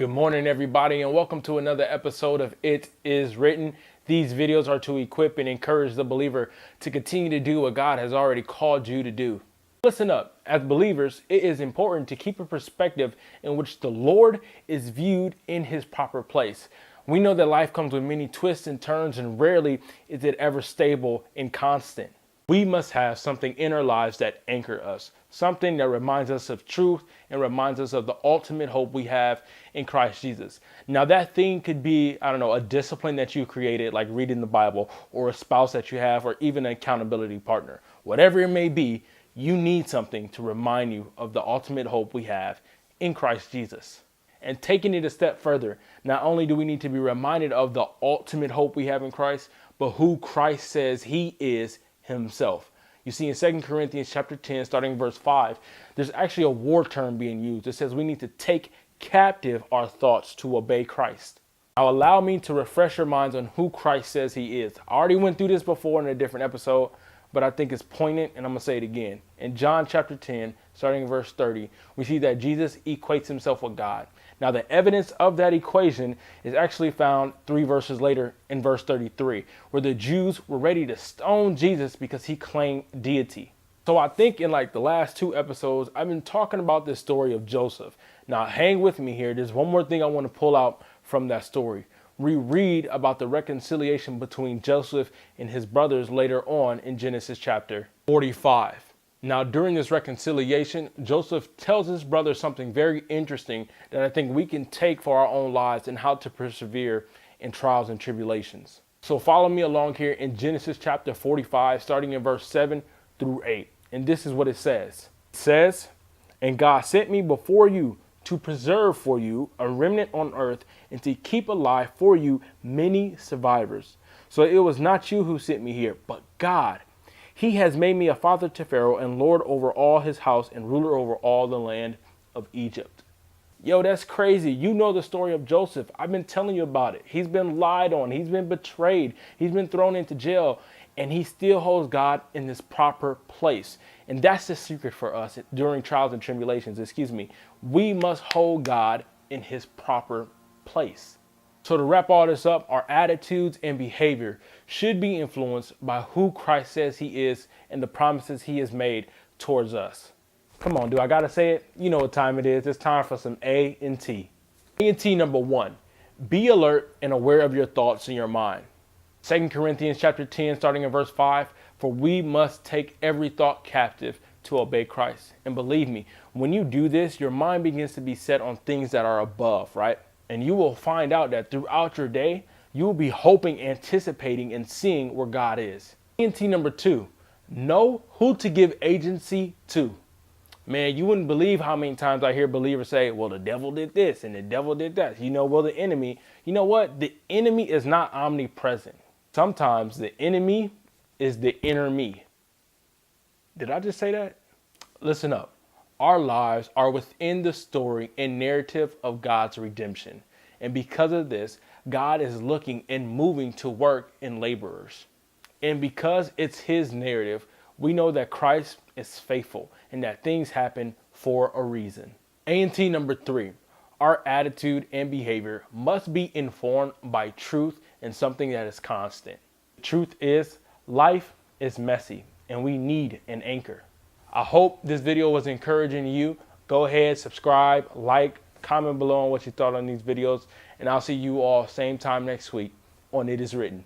Good morning, everybody, and welcome to another episode of It Is Written. These videos are to equip and encourage the believer to continue to do what God has already called you to do. Listen up. As believers, it is important to keep a perspective in which the Lord is viewed in his proper place. We know that life comes with many twists and turns, and rarely is it ever stable and constant. We must have something in our lives that anchor us, something that reminds us of truth and reminds us of the ultimate hope we have in Christ Jesus. Now that thing could be, a discipline that you created, like reading the Bible, or a spouse that you have, or even an accountability partner. Whatever it may be, you need something to remind you of the ultimate hope we have in Christ Jesus. And taking it a step further, not only do we need to be reminded of the ultimate hope we have in Christ, but who Christ says he is himself. You see in 2 Corinthians chapter 10, starting verse 5, there's actually a war term being used. It says we need to take captive our thoughts to obey Christ. Now allow me to refresh your minds on who Christ says he is. I already went through this before in a different episode, but I think it's poignant and I'm going to say it again. In John chapter 10, starting in verse 30, we see that Jesus equates himself with God. Now the evidence of that equation is actually found 3 verses later in verse 33, where the Jews were ready to stone Jesus because he claimed deity. So I think in the last 2 episodes, I've been talking about this story of Joseph. Now hang with me here. There's one more thing I want to pull out from that story. We read about the reconciliation between Joseph and his brothers later on in Genesis chapter 45. Now, during this reconciliation, Joseph tells his brother something very interesting that I think we can take for our own lives and how to persevere in trials and tribulations. So follow me along here in Genesis chapter 45, starting in verse 7 through 8. And this is what it says. It says, "And God sent me before you to preserve for you a remnant on earth and to keep alive for you many survivors. So it was not you who sent me here, but God. He has made me a father to Pharaoh and lord over all his house and ruler over all the land of Egypt." Yo, that's crazy. You know the story of Joseph. I've been telling you about it. He's been lied on. He's been betrayed. He's been thrown into jail. And he still holds God in his proper place. And that's the secret for us during trials and tribulations. We must hold God in his proper place. So to wrap all this up, our attitudes and behavior should be influenced by who Christ says he is and the promises he has made towards us. Come on, do I gotta say it? You know what time it is. It's time for some A and T. A and T number 1, be alert and aware of your thoughts in your mind. 2 Corinthians chapter 10, starting in verse 5, "For we must take every thought captive to obey Christ." And believe me, when you do this, your mind begins to be set on things that are above, right? And you will find out that throughout your day, you will be hoping, anticipating, and seeing where God is. ENT number 2, know who to give agency to. Man, you wouldn't believe how many times I hear believers say, well, the devil did this and the devil did that. The enemy. You know what? The enemy is not omnipresent. Sometimes the enemy is the inner me. Did I just say that? Listen up. Our lives are within the story and narrative of God's redemption. And because of this, God is looking and moving to work in laborers. And because it's his narrative, we know that Christ is faithful and that things happen for a reason. A&T number 3, our attitude and behavior must be informed by truth and something that is constant. The truth is, life is messy and we need an anchor. I hope this video was encouraging to you. Go ahead, subscribe, like, comment below on what you thought on these videos, and I'll see you all same time next week on It Is Written.